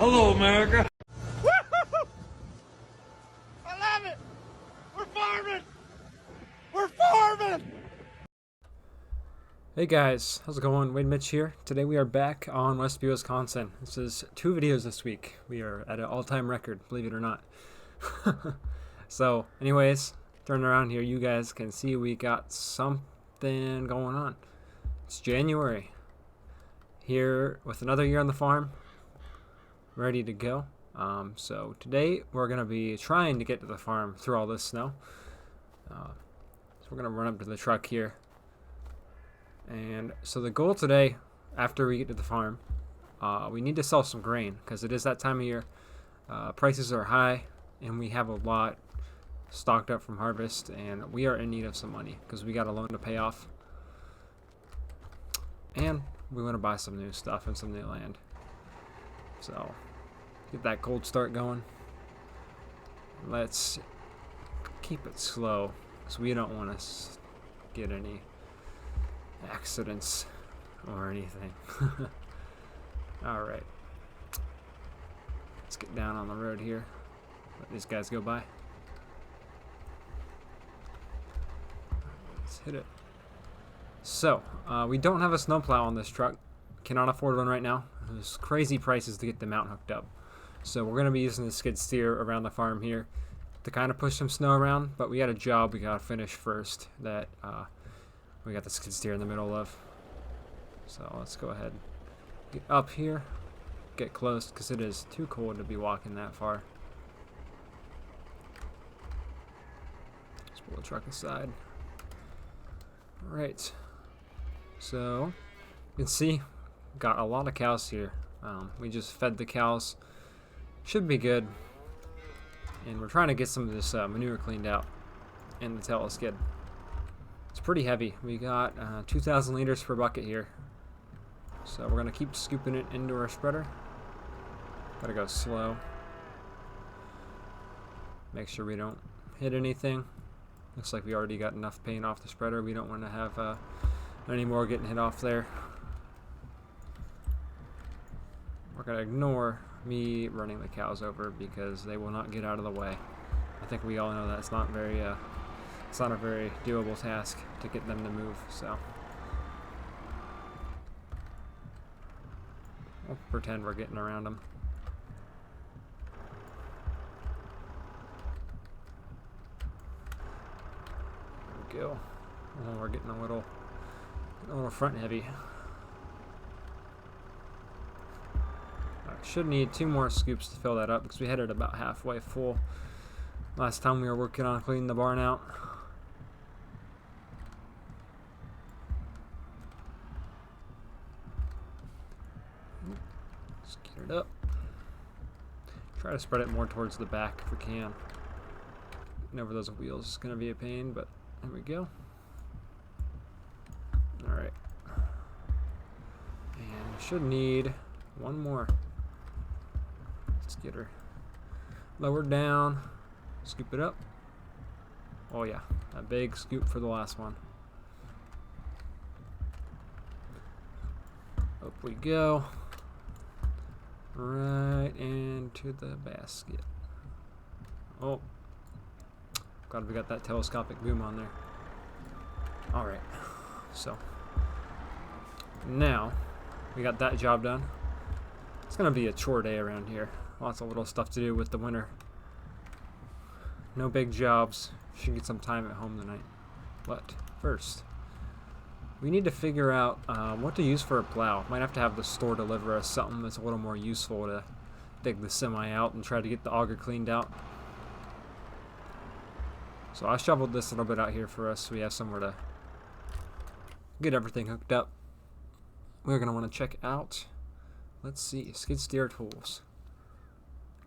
Hello, America. I love it! We're farming! We're farming! Hey guys, how's it going? Wade Mitch here. Today we are back on Westby, Wisconsin. This is 2 videos this week. We are at an all-time record, believe it or not. So, anyways, turning around here, you guys can see we got something going on. It's January. Here with another year on the farm, ready to go. So today we're going to be trying to get to the farm through all this snow. So we're going to run up to the truck here. And so the goal today, after we get to the farm, we need to sell some grain because it is that time of year. Prices are high and we have a lot stocked up from harvest, and we are in need of some money because we got a loan to pay off. And we want to buy some new stuff and some new land. So get that cold start going. Let's keep it slow because we don't want to get any accidents or anything. Alright, let's get down on the road here, let these guys go by. Let's hit it. So we don't have a snowplow on this truck, cannot afford one right now. There's crazy prices to get the mount hooked up, so we're going to be using the skid steer around the farm here to kind of push some snow around, but we got a job we got to finish first that we got the skid steer in the middle of. So let's go ahead, get up here, get close because it is too cold to be walking that far. Let's pull the truck aside. Alright, so you can see got a lot of cows here. We just fed the cows, should be good, and we're trying to get some of this manure cleaned out in the tail skid. It's pretty heavy. We got 2,000 liters per bucket here. So we're going to keep scooping it into our spreader. Gotta go slow. Make sure we don't hit anything. Looks like we already got enough paint off the spreader. We don't want to have any more getting hit off there. We're going to ignore me running the cows over because they will not get out of the way. I think we all know that's not very it's not a very doable task to get them to move, so we'll pretend we're getting around them. There we go. Oh, we're getting a little front heavy. Should need 2 more scoops to fill that up because we had it about halfway full last time we were working on cleaning the barn out. Let's get it up. Try to spread it more towards the back if we can. Getting over those wheels is going to be a pain, but there we go. Alright. And we should need 1 more. Let's get her lowered down, scoop it up. Oh yeah, a big scoop for the last one. Up we go, right into the basket. Oh, glad we got that telescopic boom on there. Alright, so now we got that job done. It's gonna be a chore day around here. Lots of little stuff to do with the winter. No big jobs. Should get some time at home tonight. But first, we need to figure out what to use for a plow. Might have to have the store deliver us something that's a little more useful to dig the semi out and try to get the auger cleaned out. So I shoveled this little bit out here for us so we have somewhere to get everything hooked up. We're gonna want to check out, let's see, skid steer tools.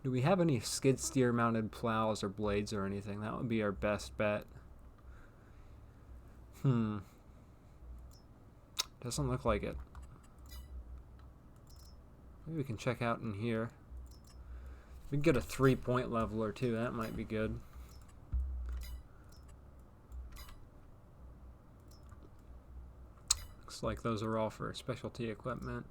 Do we have any skid steer mounted plows or blades or anything? That would be our best bet. Doesn't look like it. Maybe we can check out in here. We can get a 3-point leveler too. That might be good. Looks like those are all for specialty equipment.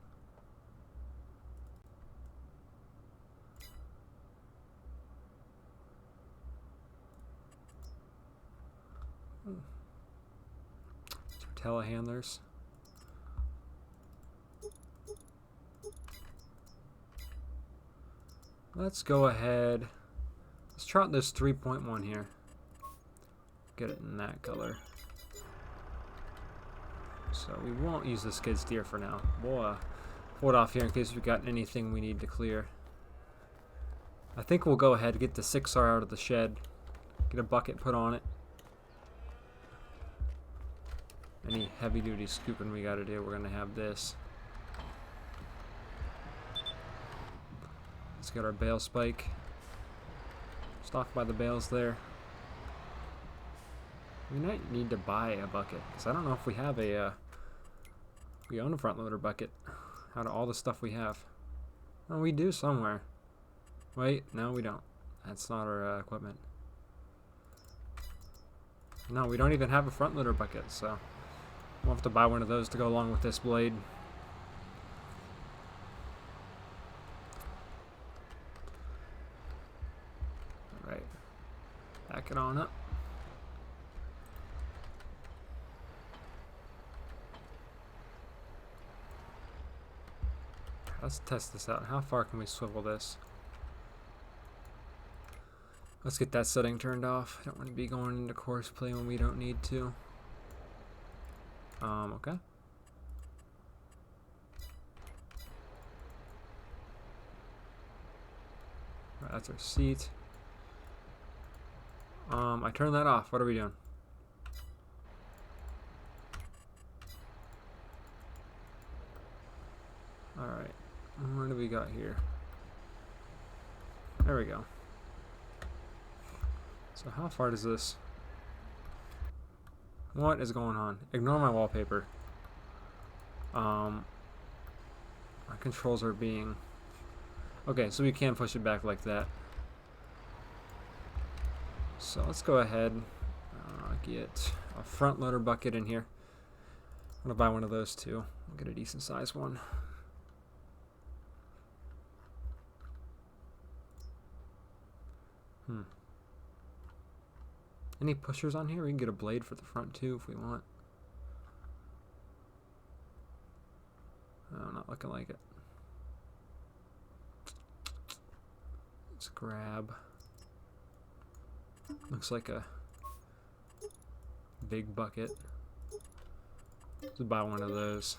telehandlers. Let's go ahead. Let's try out this 3.1 here. Get it in that color. So we won't use the skid steer for now. We'll hold off here in case we've got anything we need to clear. I think we'll go ahead and get the 6R out of the shed. Get a bucket put on it. Any heavy duty scooping we gotta do, we're gonna have this. Let's get our bale spike. Stock by the bales there. We might need to buy a bucket, because I don't know if we have a, we own a front loader bucket out of all the stuff we have. Oh, we do somewhere. Wait, no we don't. That's not our equipment. No, we don't even have a front loader bucket, so we'll have to buy one of those to go along with this blade. Alright. Back it on up. Let's test this out. How far can we swivel this? Let's get that setting turned off. I don't want to be going into course play when we don't need to. Okay. Right, that's our seat. I turned that off. What are we doing? Alright. What do we got here? There we go. So how far does this... What is going on? Ignore my wallpaper. My controls are being... Okay, so we can push it back like that. So let's go ahead, get a front loader bucket in here. I'm gonna buy one of those too. I'll get a decent sized one. Any pushers on here? We can get a blade for the front too if we want. Oh, not looking like it. Let's grab. Looks like a big bucket. Let's buy one of those.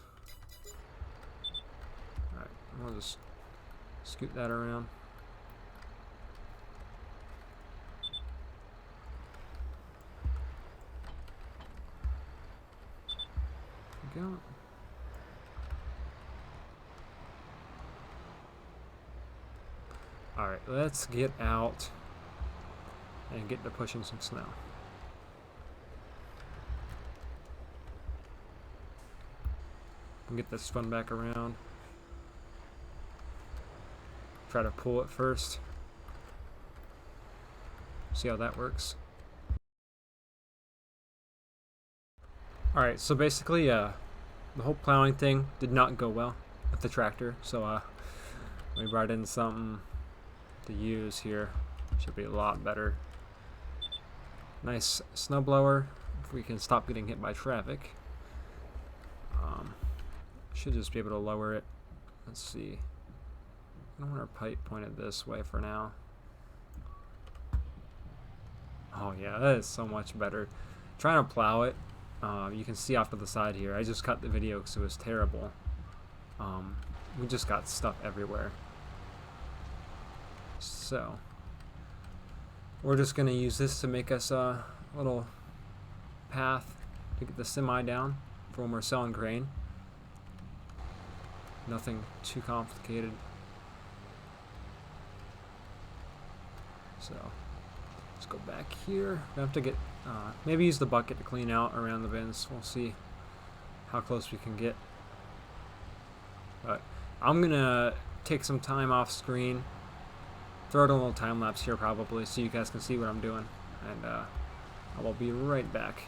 Alright, we'll just scoot that around. There we go. Alright, let's get out and get to pushing some snow. And get this spun back around. Try to pull it first. See how that works. Alright, so basically the whole plowing thing did not go well with the tractor, so we brought in something to use here. Should be a lot better. Nice snowblower. If we can stop getting hit by traffic. Should just be able to lower it. Let's see. I don't want our pipe pointed this way for now. Oh yeah, that is so much better. Trying to plow it. You can see off to the side here. I just cut the video because it was terrible. We just got stuff everywhere. So we're just gonna use this to make us a little path to get the semi down for when we're selling grain. Nothing too complicated. So let's go back here. We have to get maybe use the bucket to clean out around the bins. We'll see how close we can get. But I'm gonna take some time off screen. Throw it a little time lapse here probably so you guys can see what I'm doing, and I will be right back.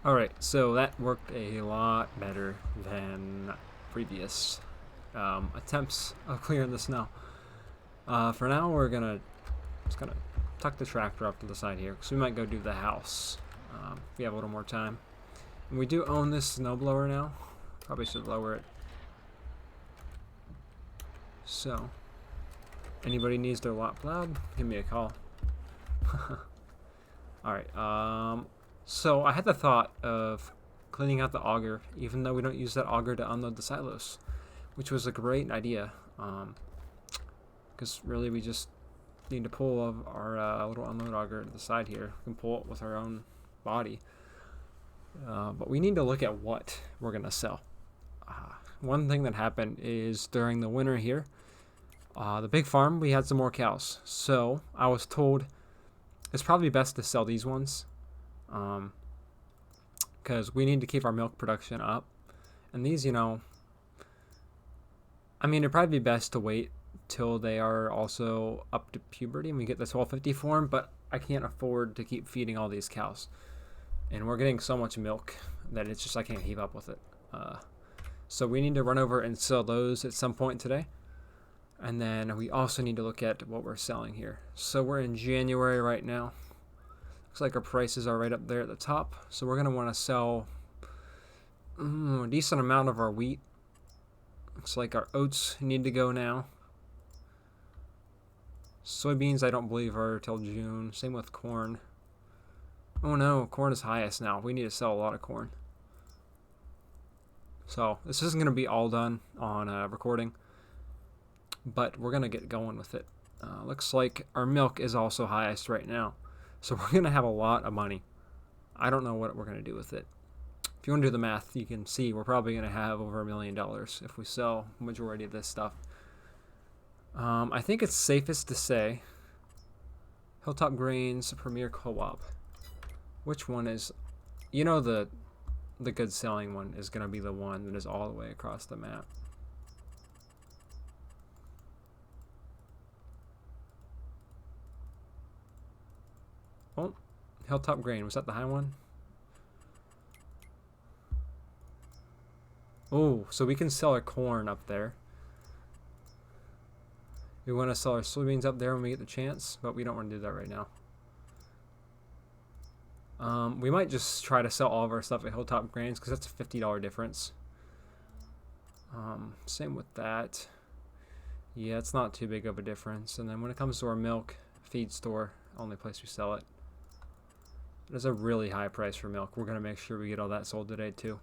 Alright, so that worked a lot better than previous attempts of clearing the snow. For now, we're just gonna tuck the tractor off to the side here, because we might go do the house if we have a little more time. And we do own this snowblower now. Probably should lower it. So, anybody needs their lot plowed, give me a call. Alright, so I had the thought of cleaning out the auger, even though we don't use that auger to unload the silos, which was a great idea, because really we just need to pull of our little unload auger to the side here. We can pull it with our own body, but we need to look at what we're going to sell. One thing that happened is during the winter here, the big farm, we had some more cows, so I was told it's probably best to sell these ones, because we need to keep our milk production up. And these, I mean, it'd probably be best to wait till they are also up to puberty and we get the 1250 for them, but I can't afford to keep feeding all these cows. And we're getting so much milk that it's just, I can't keep up with it. So we need to run over and sell those at some point today. And then we also need to look at what we're selling here. So we're in January right now. Looks like our prices are right up there at the top. So we're going to want to sell a decent amount of our wheat. Looks like our oats need to go now. Soybeans I don't believe are till June. Same with corn. Oh no, corn is highest now. We need to sell a lot of corn. So this isn't going to be all done on recording, but we're going to get going with it. Looks like our milk is also highest right now. So we're going to have a lot of money. I don't know what we're going to do with it. If you want to do the math, you can see we're probably going to have over $1 million if we sell the majority of this stuff. I think it's safest to say Hilltop Grains Premier Co-op. Which one is, the good selling one is going to be the one that is all the way across the map. Oh, Hilltop Grain, was that the high one? Oh, so we can sell our corn up there. We want to sell our soybeans up there when we get the chance, but we don't want to do that right now. We might just try to sell all of our stuff at Hilltop Grains because that's a $50 difference. Same with that. Yeah, it's not too big of a difference. And then when it comes to our milk, feed store, only place we sell it. There's a really high price for milk. We're going to make sure we get all that sold today too.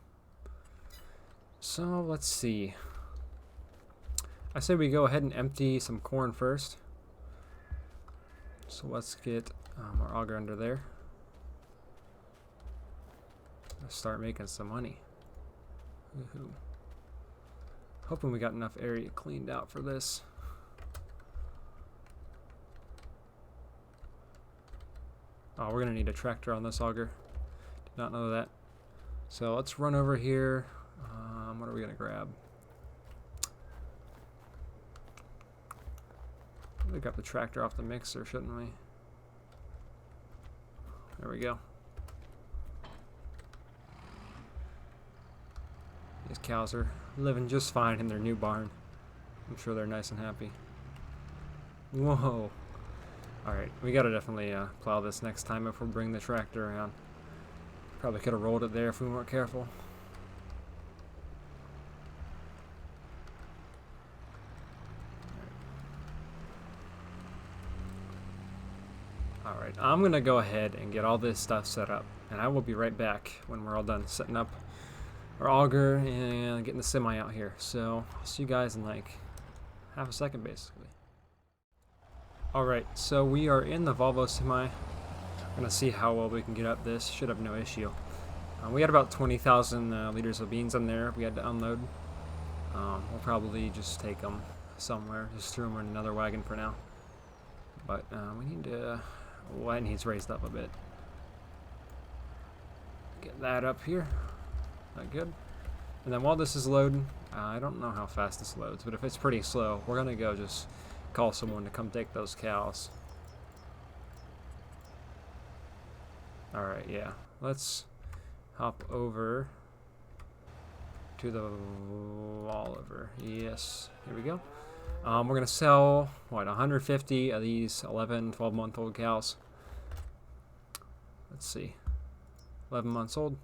So let's see. I say we go ahead and empty some corn first. So let's get our auger under there. Let's start making some money. Woohoo. Hoping we got enough area cleaned out for this. Oh, we're gonna need a tractor on this auger. Did not know that. So let's run over here. What are we gonna grab? We got the tractor off the mixer, shouldn't we? There we go. These cows are living just fine in their new barn. I'm sure they're nice and happy. Whoa. Alright, we gotta definitely plow this next time if we bring the tractor around. Probably could have rolled it there if we weren't careful. Alright, I'm gonna go ahead and get all this stuff set up, and I will be right back when we're all done setting up our auger and getting the semi out here. So I'll see you guys in like half a second basically. Alright, so we are in the Volvo semi. We're gonna see how well we can get up this. Should have no issue. We had about 20,000 liters of beans in there we had to unload. We'll probably just take them somewhere, just throw them in another wagon for now. But we need to, well, that needs raised up a bit. Get that up here. That good? And then while this is loading, I don't know how fast this loads, but if it's pretty slow, we're gonna go just call someone to come take those cows. Alright, yeah. Let's hop over to the Oliver. Yes, here we go. We're gonna sell what, 150 of these 11, 12-month-old cows. Let's see, 11 months old.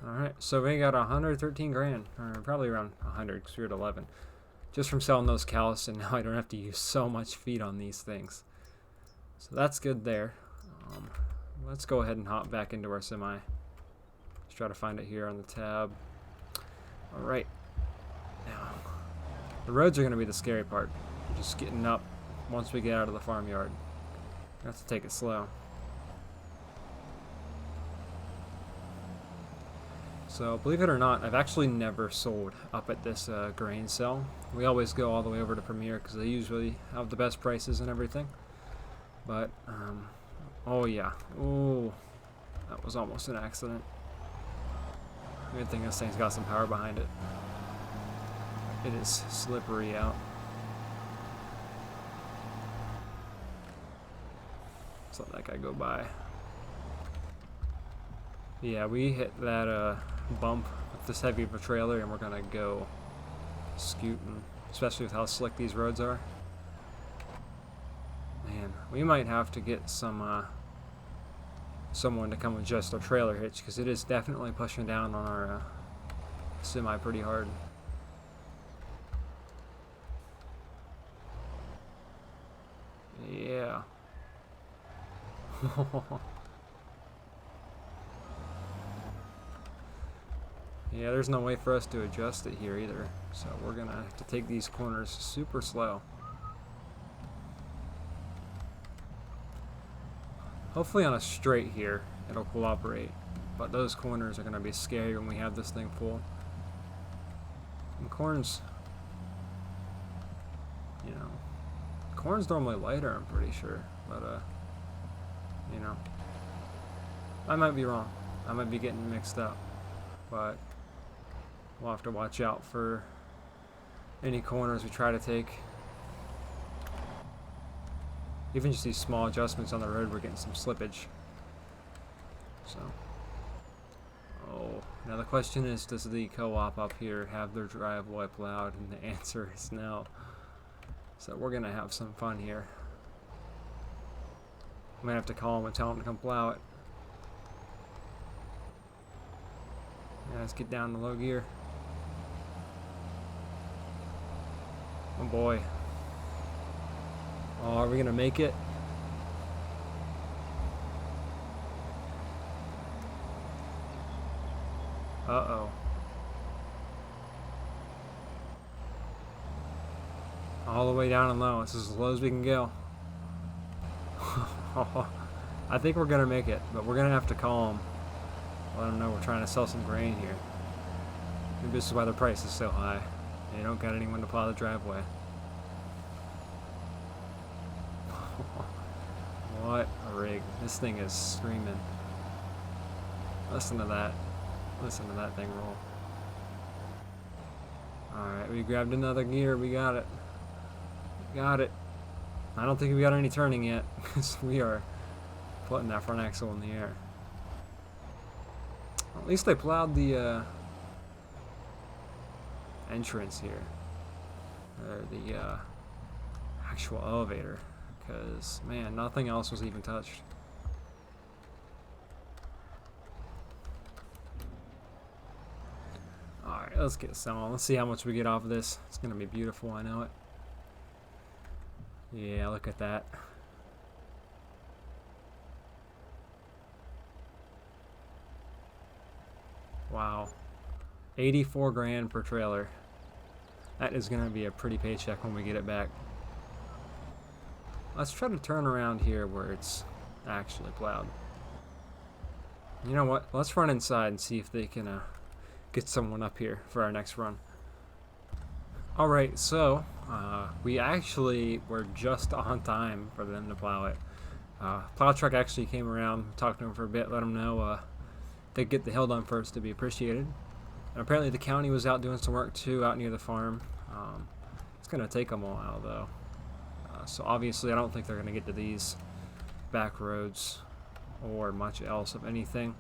Alright, so we got 113 grand, or probably around 100 because we were at 11, just from selling those cows, and now I don't have to use so much feed on these things. So that's good there. Let's go ahead and hop back into our semi. Let's try to find it here on the tab. Alright. Now, the roads are going to be the scary part. Just getting up once we get out of the farmyard. We have to take it slow. So, believe it or not, I've actually never sold up at this grain cell. We always go all the way over to Premier because they usually have the best prices and everything. But, oh yeah. Oh, that was almost an accident. Good thing this thing's got some power behind it. It is slippery out. Let's let that guy go by. Yeah, we hit that bump with this heavy of a trailer, and we're gonna go scooting, especially with how slick these roads are. Man, we might have to get some someone to come adjust our trailer hitch, because it is definitely pushing down on our semi pretty hard. Yeah. Yeah, there's no way for us to adjust it here either, so we're gonna have to take these corners super slow. Hopefully on a straight here it'll cooperate, but those corners are gonna be scary when we have this thing full. And corn's, you know, corn's normally lighter, I'm pretty sure, but you know, I might be wrong. I might be getting mixed up, but we'll have to watch out for any corners we try to take. Even just these small adjustments on the road, we're getting some slippage. So, oh, now the question is, does the co-op up here have their driveway plowed? And the answer is no. So we're gonna have some fun here. I'm gonna have to call them and tell them to come plow it. Yeah, let's get down to low gear. Oh boy. Oh, are we gonna make it? Uh-oh. All the way down and low. This is as low as we can go. I think we're gonna make it, but we're gonna have to call them. Let them know we're trying to sell some grain here. Maybe this is why the price is so high. They don't got anyone to plow the driveway. What a rig. This thing is screaming. Listen to that. Listen to that thing roll. Alright, we grabbed another gear. We got it. Got it. I don't think we got any turning yet, because we are putting that front axle in the air. At least they plowed the entrance here, or the actual elevator, because man, nothing else was even touched. Alright, let's get some on. Let's see how much we get off of this. It's gonna be beautiful, I know it. Yeah, look at that. Wow. 84 grand per trailer. That is going to be a pretty paycheck when we get it back. Let's try to turn around here where it's actually plowed. You know what? Let's run inside and see if they can get someone up here for our next run. Alright, so we actually were just on time for them to plow it. Plow truck actually came around, talked to them for a bit, let them know they'd get the hill done first to be appreciated. And apparently the county was out doing some work too, out near the farm. It's gonna take them a while though. So obviously I don't think they're gonna get to these back roads or much else of anything.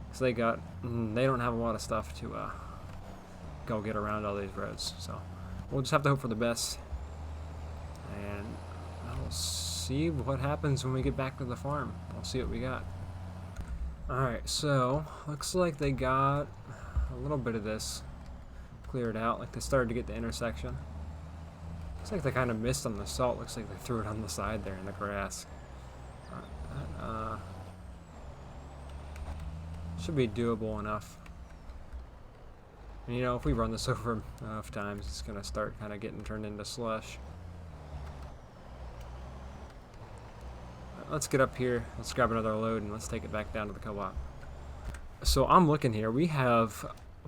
Cause they don't have a lot of stuff to go get around all these roads. So we'll just have to hope for the best. And we'll see what happens when we get back to the farm. We'll see what we got. Alright, so looks like they got a little bit of this cleared out. Like they started to get the intersection. Looks like they kind of missed on the salt. Looks like they threw it on the side there in the grass. Should be doable enough. And, you know, if we run this over enough times, it's going to start kind of getting turned into slush. Let's get up here. Let's grab another load and let's take it back down to the co-op. So I'm looking here. We have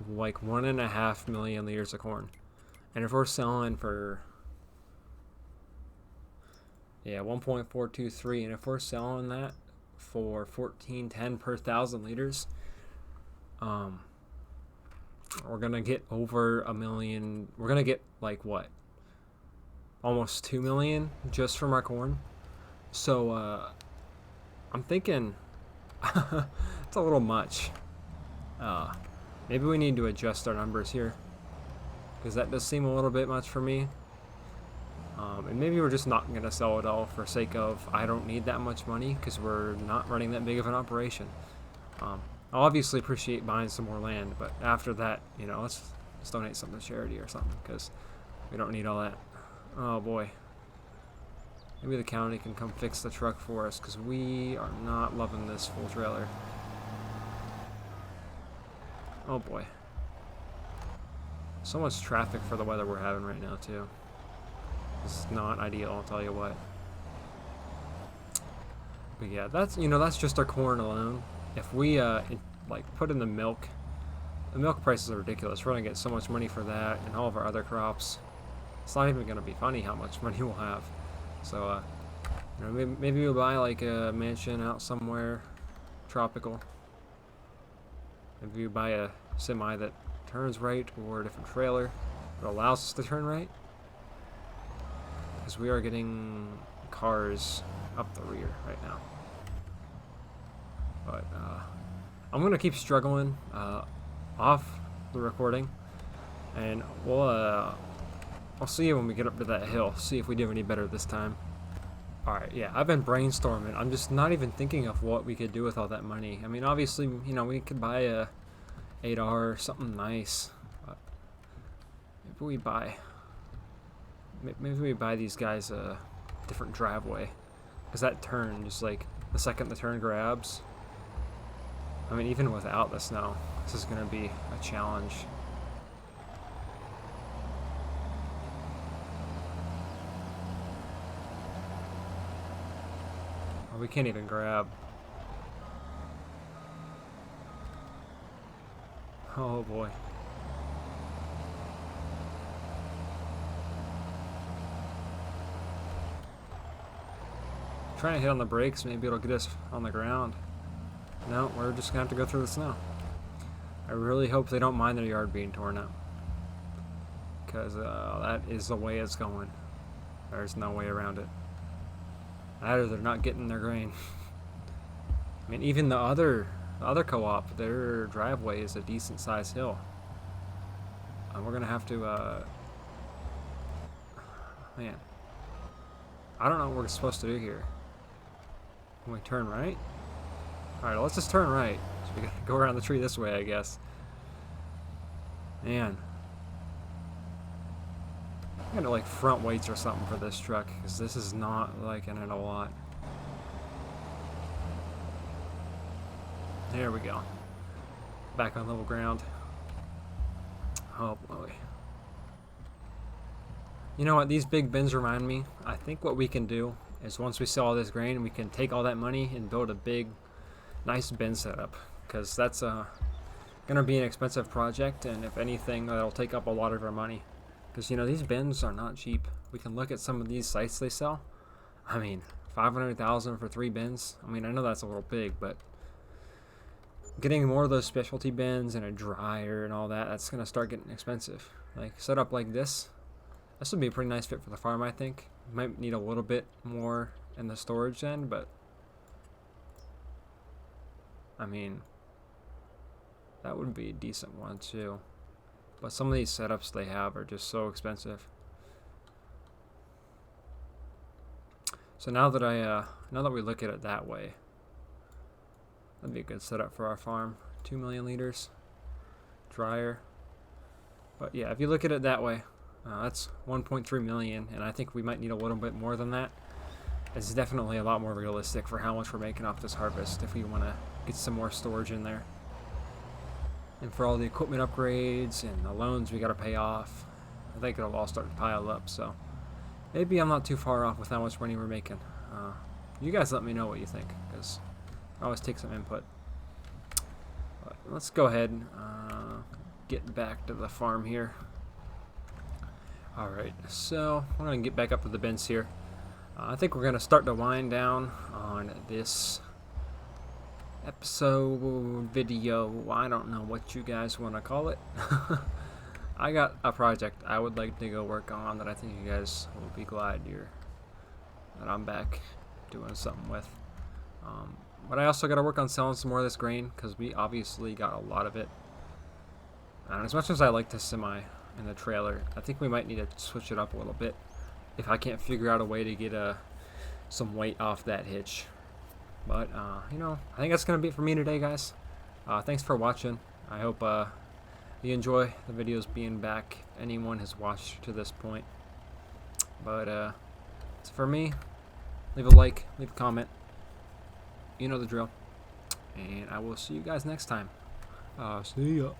like 1.5 million liters of corn. And if we're selling for... yeah, 1.423, and if we're selling that for 14.10 per 1,000 liters, we're gonna get over 1 million. We're gonna get like what? Almost 2 million just from our corn. So I'm thinking it's a little much. Maybe we need to adjust our numbers here, because that does seem a little bit much for me. And maybe we're just not going to sell it all for sake of I don't need that much money, because we're not running that big of an operation. I'll obviously appreciate buying some more land, but after that, you know, let's donate something to charity or something, because we don't need all that. Oh boy. Maybe the county can come fix the truck for us, because we are not loving this full trailer. Oh boy. So much traffic for the weather we're having right now too. This is not ideal, I'll tell you what. But yeah, that's just our corn alone. If we like put in the milk prices are ridiculous. We're gonna get so much money for that and all of our other crops. It's not even gonna be funny how much money we'll have. So you know, maybe we'll buy like a mansion out somewhere tropical. Maybe we buy a semi that turns right, or a different trailer that allows us to turn right. Because we are getting cars up the rear right now. But I'm gonna keep struggling off the recording, and I'll see you when we get up to that hill. See if we do any better this time. All right, yeah, I've been brainstorming. I'm just not even thinking of what we could do with all that money. I mean, obviously, you know, we could buy a 8R, something nice. But maybe we buy these guys a different driveway, because that turn, just like the second the turn grabs, I mean, even without the snow, this is going to be a challenge. Oh, we can't even grab. Oh boy. Trying to hit on the brakes, maybe it'll get us on the ground. No, we're just gonna have to go through the snow. I really hope they don't mind their yard being torn up, because that is the way it's going. There's no way around it. That or they're not getting their grain. I mean, even the other co-op, their driveway is a decent sized hill. We're gonna have to man, I don't know what we're supposed to do here. Can we turn right? Alright, let's just turn right. So we gotta go around the tree this way, I guess. Man. I'm gonna like front weights or something for this truck, because this is not liking it a lot. There we go. Back on level ground. Oh boy. You know what, these big bins remind me. I think what we can do is once we sell all this grain, we can take all that money and build a big, nice bin setup. Because that's gonna be an expensive project, and if anything, that'll take up a lot of our money. Because, you know, these bins are not cheap. We can look at some of these sites they sell. I mean, $500,000 for 3 bins. I mean, I know that's a little big, but getting more of those specialty bins and a dryer and all that, that's going to start getting expensive. Like, set up like this, This would be a pretty nice fit for the farm, I think. Might need a little bit more in the storage end, but I mean, that would be a decent one too. But some of these setups they have are just so expensive. So now that we look at it that way, that'd be a good setup for our farm. 2 million liters, dryer. But yeah, if you look at it that way, that's 1.3 million, and I think we might need a little bit more than that. It's definitely a lot more realistic for how much we're making off this harvest if we want to get some more storage in there. And for all the equipment upgrades and the loans we got to pay off, I think it'll all start to pile up. So maybe I'm not too far off with how much money we're making. You guys let me know what you think, because I always take some input. But let's go ahead and get back to the farm here. Alright, so we're going to get back up to the bins here. I think we're going to start to wind down on this episode, video, I don't know what you guys want to call it. I got a project I would like to go work on that I think you guys will be glad that I'm back doing something with. But I also got to work on selling some more of this grain, because we obviously got a lot of it. And as much as I like the semi in the trailer, I think we might need to switch it up a little bit if I can't figure out a way to get some weight off that hitch. But you know, I think that's gonna be it for me today, guys. Thanks for watching. I hope you enjoy the videos being back, if anyone has watched to this point. But it's for me. Leave a like, leave a comment, you know the drill, and I will see you guys next time. See ya.